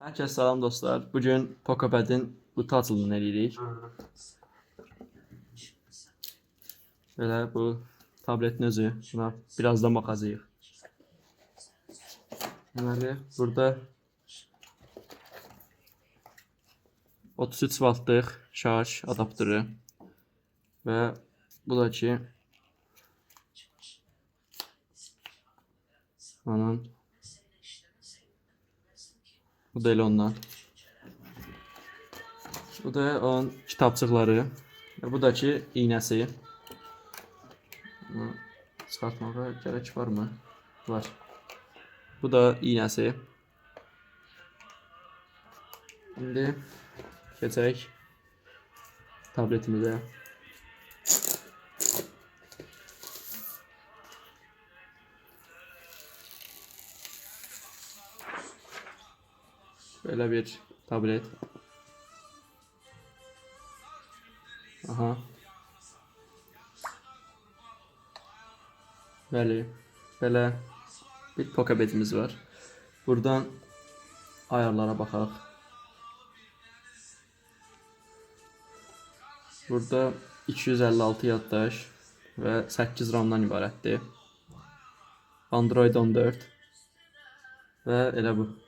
Herkese salam dostlar. Bugün Pocopad'in kutu açılımını eləyirik. Belə bu tabletin özü. Buna birazdan baxacağıq. Deməli, burada 33 voltlıq şarj adaptörü və bu da ki onun bu da elə ondan. Bu da onun kitabçıqları. Bu da ki iynəsi. Bunu çıxartmağa gərək varmı? Var. Bu da iynəsi. Şimdi keçək tabletimizə. Böyle bir tablet. Aha. Böyle bir Pocopad'imiz var. Buradan ayarlara bakalım. Burada 256 yaddaş ve 8 RAM'dan ibarətdir. Android 14 ve elə bu.